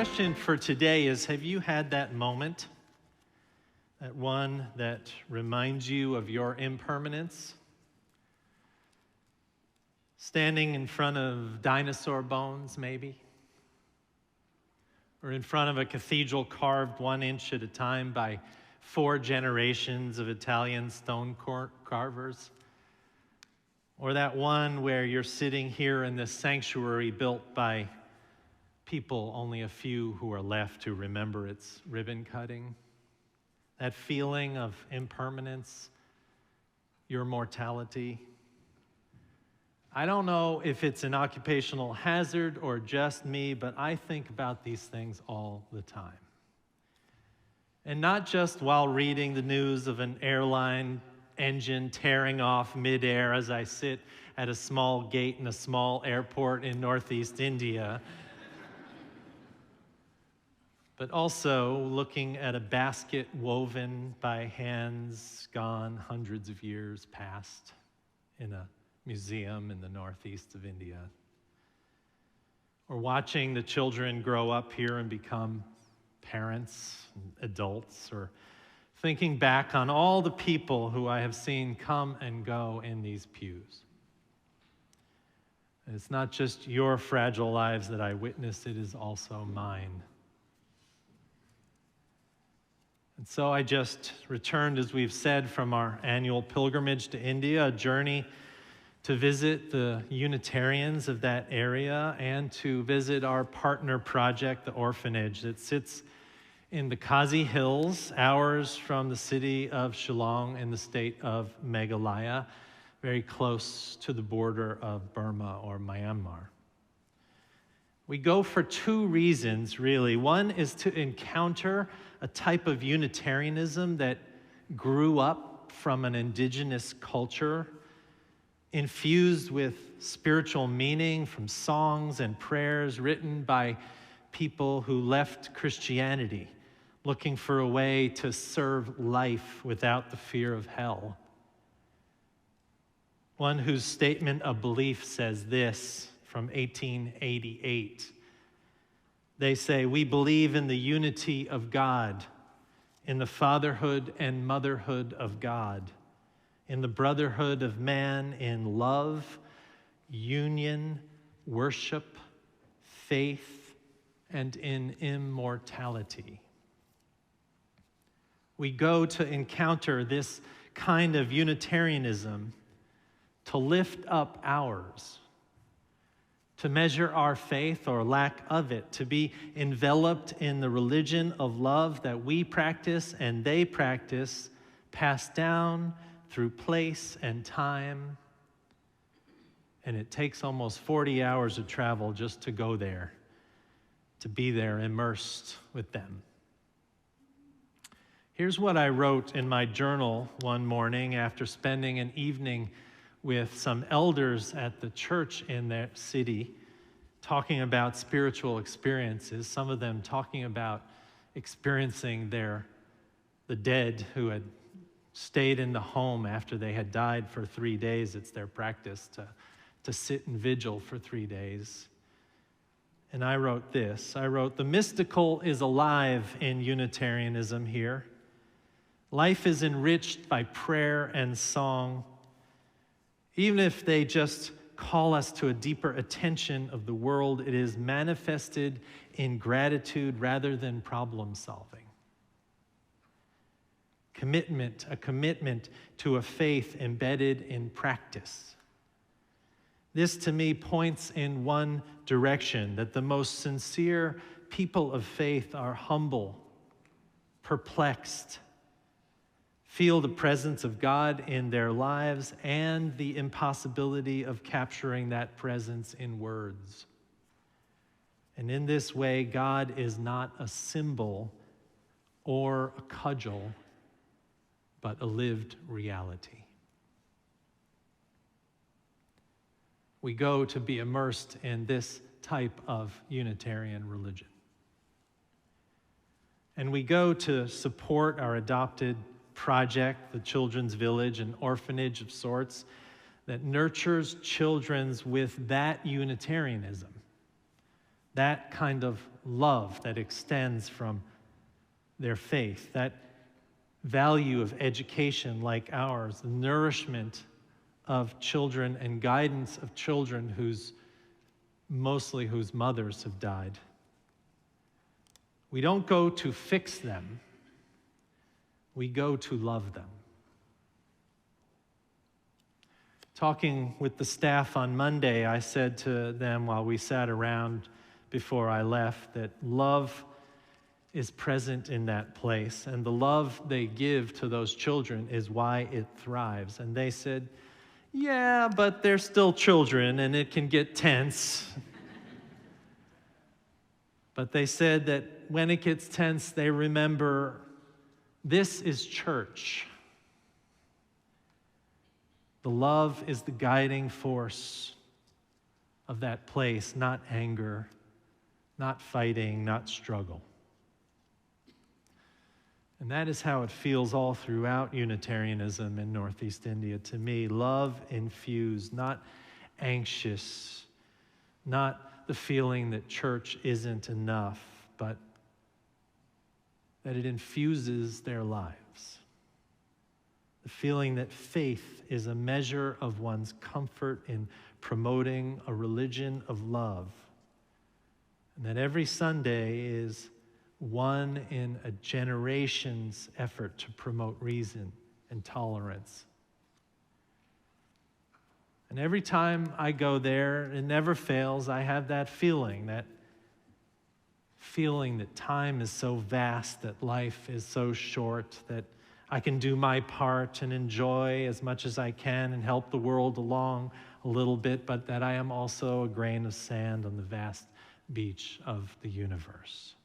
question for today is, have you had that moment, that one that reminds you of your impermanence? Standing in front of dinosaur bones, maybe? Or in front of a cathedral carved 1 inch at a time by 4 generations of Italian stone carvers? Or that one where you're sitting here in this sanctuary built by people, only a few who are left to remember its ribbon cutting? That feeling of impermanence, your mortality. I don't know if it's an occupational hazard or just me, but I think about these things all the time. And not just while reading the news of an airline engine tearing off midair as I sit at a small gate in a small airport in Northeast India, but also looking at a basket woven by hands gone hundreds of years past in a museum in the northeast of India. Or watching the children grow up here and become parents, and adults, or thinking back on all the people who I have seen come and go in these pews. And it's not just your fragile lives that I witness, it is also mine. And so I just returned, as we've said, from our annual pilgrimage to India, a journey to visit the Unitarians of that area and to visit our partner project, the orphanage that sits in the Khasi Hills, hours from the city of Shillong in the state of Meghalaya, very close to the border of Burma or Myanmar. We go for 2 reasons, really. One is to encounter a type of Unitarianism that grew up from an indigenous culture, infused with spiritual meaning from songs and prayers written by people who left Christianity, looking for a way to serve life without the fear of hell. One whose statement of belief says this from 1888. They say, "We believe in the unity of God, in the fatherhood and motherhood of God, in the brotherhood of man, in love, union, worship, faith, and in immortality." We go to encounter this kind of Unitarianism to lift up ours, to measure our faith or lack of it, to be enveloped in the religion of love that we practice and they practice, passed down through place and time. And it takes almost 40 hours of travel just to go there, to be there immersed with them. Here's what I wrote in my journal one morning after spending an evening with some elders at the church in that city, talking about spiritual experiences, some of them talking about experiencing the dead who had stayed in the home after they had died for 3 days. It's their practice to sit in vigil for 3 days. And I wrote this. I wrote, "The mystical is alive in Unitarianism here. Life is enriched by prayer and song. Even if they just call us to a deeper attention of the world, it is manifested in gratitude rather than problem solving. A commitment to a faith embedded in practice. This to me points in one direction, that the most sincere people of faith are humble, perplexed, feel the presence of God in their lives and the impossibility of capturing that presence in words. And in this way, God is not a symbol or a cudgel, but a lived reality." We go to be immersed in this type of Unitarian religion. And we go to support our adopted project, the Children's Village, an orphanage of sorts that nurtures children with that Unitarianism, that kind of love that extends from their faith, that value of education like ours, the nourishment of children and guidance of children whose mothers have died. We don't go to fix them. We go to love them. Talking with the staff on Monday, I said to them while we sat around before I left that love is present in that place, and the love they give to those children is why it thrives. And they said, yeah, but they're still children and it can get tense. But they said that when it gets tense, they remember this is church. The love is the guiding force of that place, not anger, not fighting, not struggle. And that is how it feels all throughout Unitarianism in Northeast India to me. Love infused, not anxious, not the feeling that church isn't enough, but that it infuses their lives. The feeling that faith is a measure of one's comfort in promoting a religion of love, and that every Sunday is one in a generation's effort to promote reason and tolerance. And every time I go there, it never fails, I have that feeling that time is so vast, that life is so short, that I can do my part and enjoy as much as I can and help the world along a little bit, but that I am also a grain of sand on the vast beach of the universe.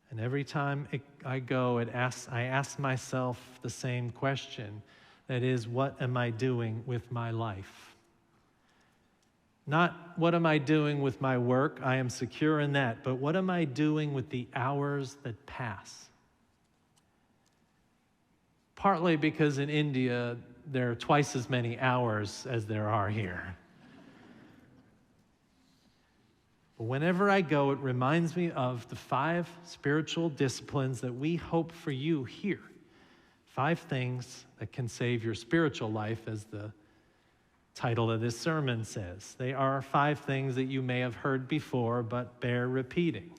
And every time I go, I ask myself the same question. That is, what am I doing with my life? Not what am I doing with my work, I am secure in that, but what am I doing with the hours that pass? Partly because in India, there are twice as many hours as there are here. But whenever I go, it reminds me of the 5 spiritual disciplines that we hope for you here. 5 things that can save your spiritual life, as the title of this sermon says. They are 5 things that you may have heard before, but bear repeating.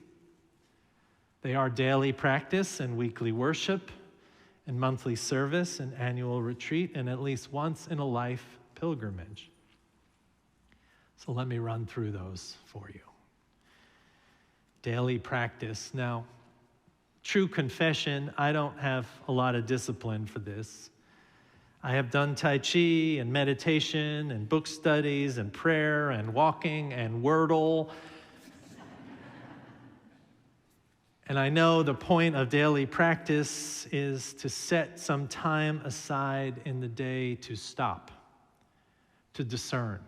They are daily practice and weekly worship, and monthly service and annual retreat, and at least once in a life pilgrimage. So let me run through those for you. Daily practice. Now, true confession, I don't have a lot of discipline for this. I have done Tai Chi and meditation and book studies and prayer and walking and Wordle. And I know the point of daily practice is to set some time aside in the day to stop, to discern,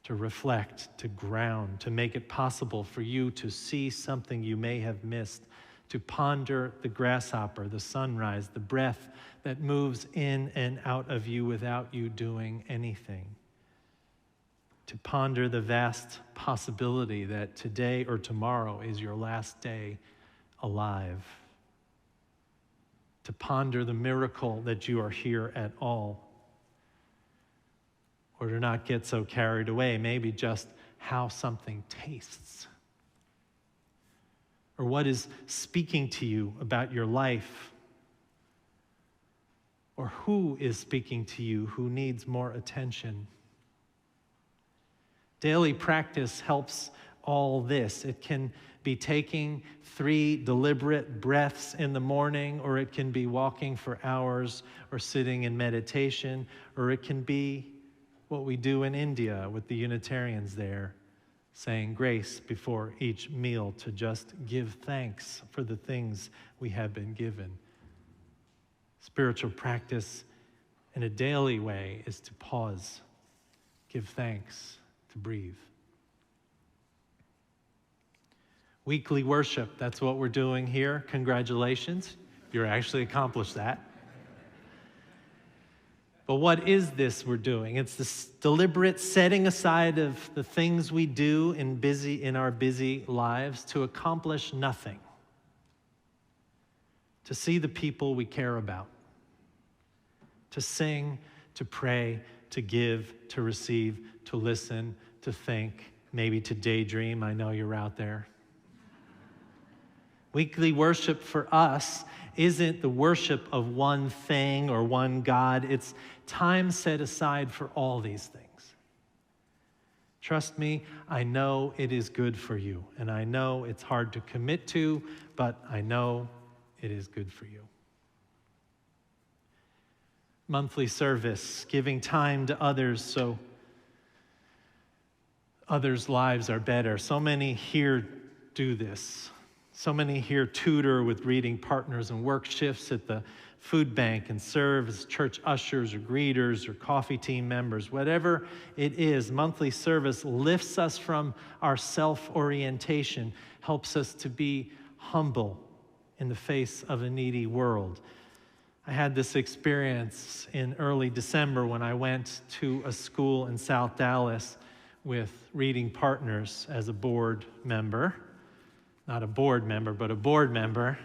to reflect, to ground, to make it possible for you to see something you may have missed, to ponder the grasshopper, the sunrise, the breath that moves in and out of you without you doing anything, to ponder the vast possibility that today or tomorrow is your last day alive, to ponder the miracle that you are here at all, or to not get so carried away, maybe just how something tastes, or what is speaking to you about your life, or who is speaking to you who needs more attention. Daily practice helps all this. It can be taking 3 deliberate breaths in the morning, or it can be walking for hours, or sitting in meditation, or it can be what we do in India with the Unitarians there, saying grace before each meal to just give thanks for the things we have been given. Spiritual practice in a daily way is to pause, give thanks, to breathe. Weekly worship, that's what we're doing here. Congratulations, you actually accomplished that. But what is this we're doing? It's this deliberate setting aside of the things we do in our busy lives to accomplish nothing, to see the people we care about, to sing, to pray, to give, to receive, to listen, to think, maybe to daydream. I know you're out there. Weekly worship for us isn't the worship of one thing or one God. It's time set aside for all these things. Trust me, I know it is good for you, and I know it's hard to commit to, but I know it is good for you. Monthly service, giving time to others so others' lives are better. So many here do this. So many here tutor with reading partners and work shifts at the food bank and serve as church ushers or greeters or coffee team members. Whatever it is, monthly service lifts us from our self-orientation, helps us to be humble in the face of a needy world. I had this experience in early December when I went to a school in South Dallas with reading partners as a board member. Not a board member, but a board member.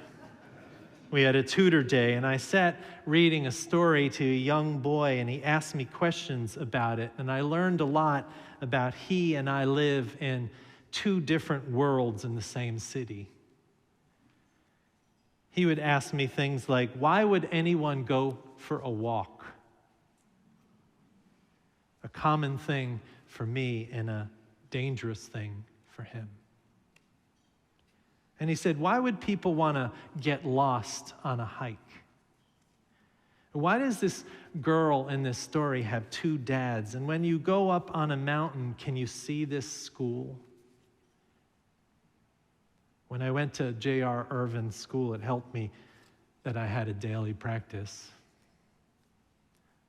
We had a tutor day, and I sat reading a story to a young boy, and he asked me questions about it, and I learned a lot about he and I live in two different worlds in the same city. He would ask me things like, why would anyone go for a walk? A common thing for me and a dangerous thing for him. And he said, why would people want to get lost on a hike? Why does this girl in this story have two dads? And when you go up on a mountain, can you see this school? When I went to J.R. Irvin's school, it helped me that I had a daily practice.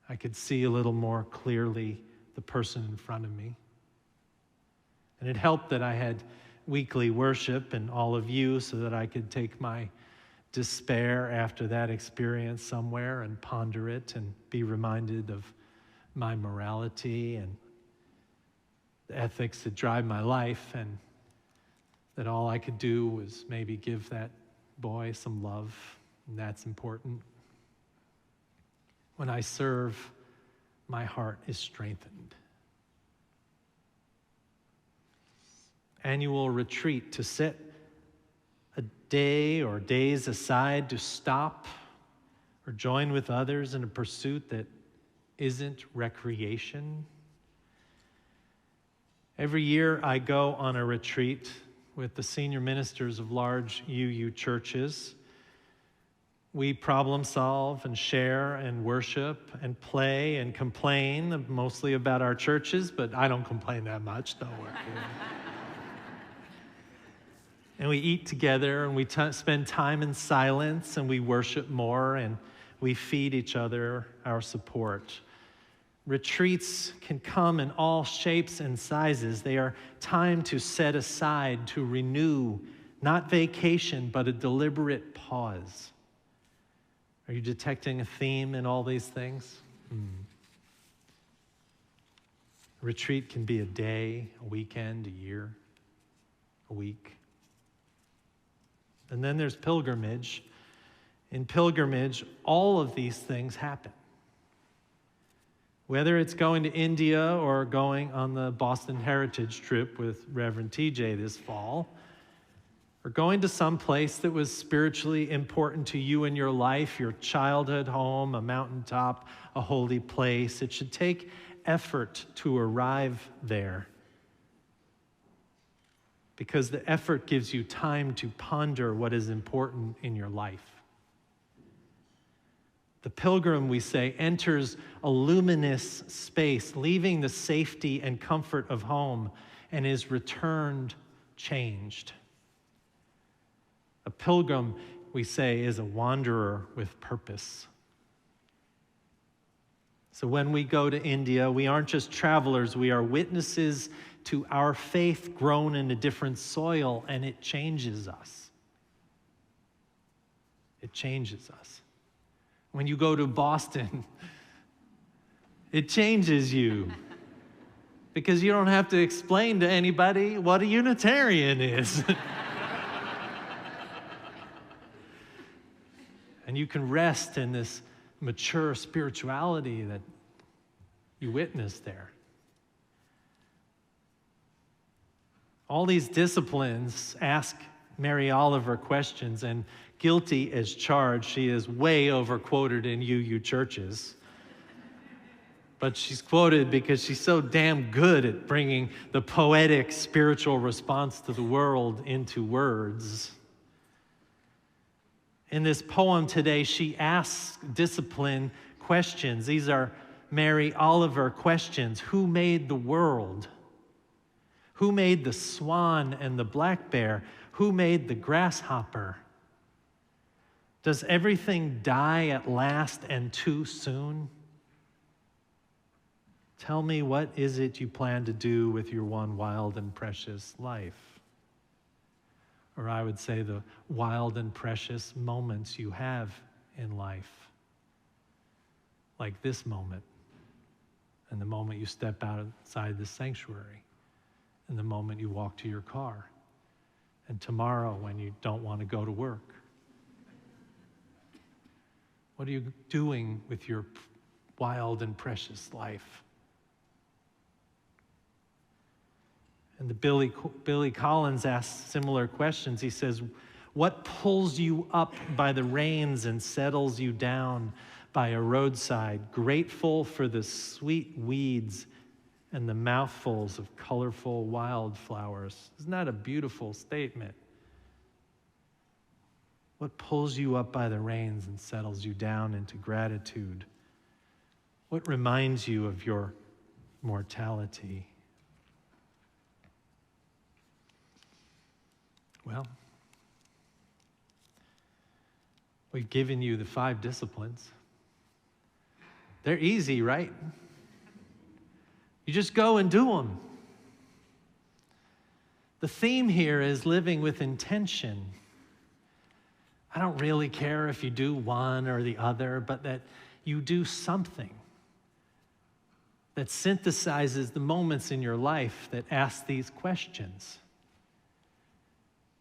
I could see a little more clearly the person in front of me. And it helped that I had weekly worship and all of you so that I could take my despair after that experience somewhere and ponder it and be reminded of my morality and the ethics that drive my life, and that all I could do was maybe give that boy some love, and that's important. When I serve, my heart is strengthened. Annual retreat, to set a day or days aside to stop or join with others in a pursuit that isn't recreation. Every year I go on a retreat with the senior ministers of large UU churches. We problem solve and share and worship and play and complain, mostly about our churches, but I don't complain that much, don't worry. And we eat together, and we spend time in silence, and we worship more, and we feed each other our support. Retreats can come in all shapes and sizes. They are time to set aside, to renew, not vacation, but a deliberate pause. Are you detecting a theme in all these things? Retreat can be a day, a weekend, a year, a week. And then there's pilgrimage. In pilgrimage, all of these things happen. Whether it's going to India or going on the Boston Heritage trip with Reverend TJ this fall, or going to some place that was spiritually important to you in your life, your childhood home, a mountaintop, a holy place, it should take effort to arrive there, because the effort gives you time to ponder what is important in your life. The pilgrim, we say, enters a luminous space, leaving the safety and comfort of home, and is returned changed. A pilgrim, we say, is a wanderer with purpose. So when we go to India, we aren't just travelers, we are witnesses to our faith grown in a different soil, and it changes us. It changes us. When you go to Boston, It changes you. Because you don't have to explain to anybody what a Unitarian is. And you can rest in this mature spirituality that you witness there. All these disciplines ask Mary Oliver questions, and guilty as charged, she is way overquoted in UU churches. But she's quoted because she's so damn good at bringing the poetic spiritual response to the world into words. In this poem today, she asks discipline questions. These are Mary Oliver questions. Who made the world? Who made the swan and the black bear? Who made the grasshopper? Does everything die at last and too soon? Tell me, what is it you plan to do with your one wild and precious life? Or I would say the wild and precious moments you have in life. Like this moment, and the moment you step outside the sanctuary, and the moment you walk to your car, and tomorrow when you don't want to go to work. What are you doing with your wild and precious life? And Billy Collins asks similar questions. He says, what pulls you up by the reins and settles you down by a roadside, grateful for the sweet weeds and the mouthfuls of colorful wildflowers? Isn't that a beautiful statement? What pulls you up by the reins and settles you down into gratitude? What reminds you of your mortality? Well, we've given you the 5 disciplines. They're easy, right? You just go and do them. The theme here is living with intention. I don't really care if you do one or the other, but that you do something that synthesizes the moments in your life that ask these questions.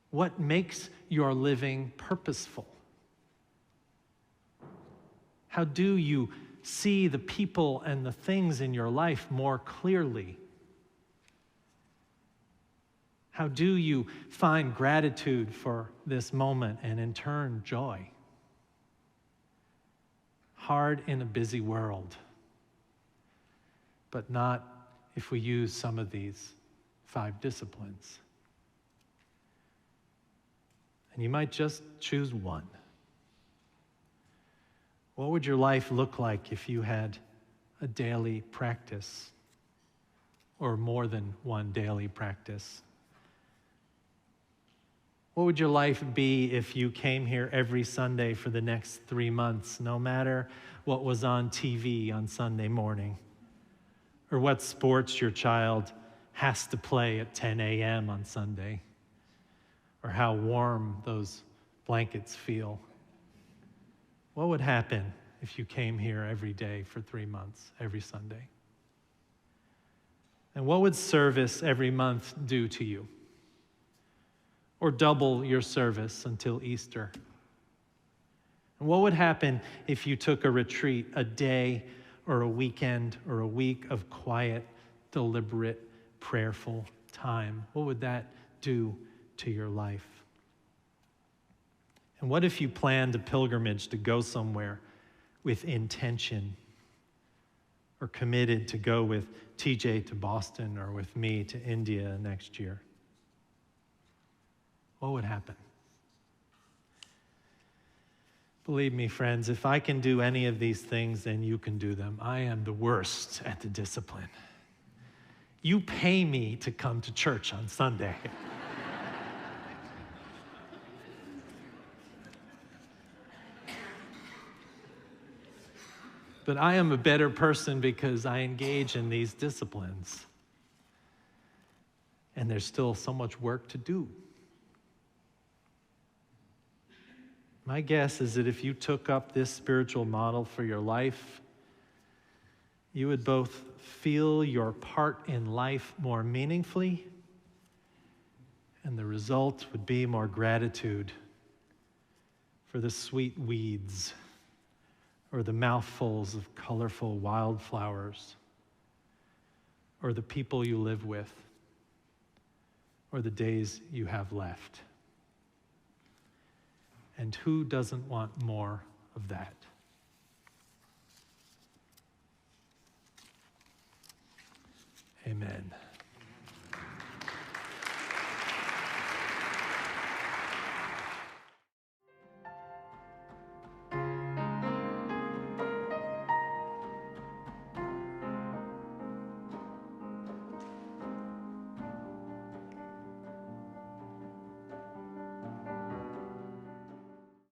What makes your living purposeful? How do you see the people and the things in your life more clearly? How do you find gratitude for this moment and in turn joy? Hard in a busy world, but not if we use some of these 5 disciplines. And you might just choose one. What would your life look like if you had a daily practice, or more than one daily practice? What would your life be if you came here every Sunday for the next 3 months, no matter what was on TV on Sunday morning, or what sports your child has to play at 10 a.m. on Sunday, or how warm those blankets feel? What would happen if you came here every day for 3 months, every Sunday? And what would service every month do to you? Or double your service until Easter? And what would happen if you took a retreat, a day or a weekend or a week of quiet, deliberate, prayerful time? What would that do to your life? And what if you planned a pilgrimage to go somewhere with intention, or committed to go with TJ to Boston or with me to India next year? What would happen? Believe me, friends, if I can do any of these things, then you can do them. I am the worst at the discipline. You pay me to come to church on Sunday. But I am a better person because I engage in these disciplines. And there's still so much work to do. My guess is that if you took up this spiritual model for your life, you would both feel your part in life more meaningfully, and the result would be more gratitude for the sweet weeds or the mouthfuls of colorful wildflowers or the people you live with or the days you have left. And who doesn't want more of that? Amen.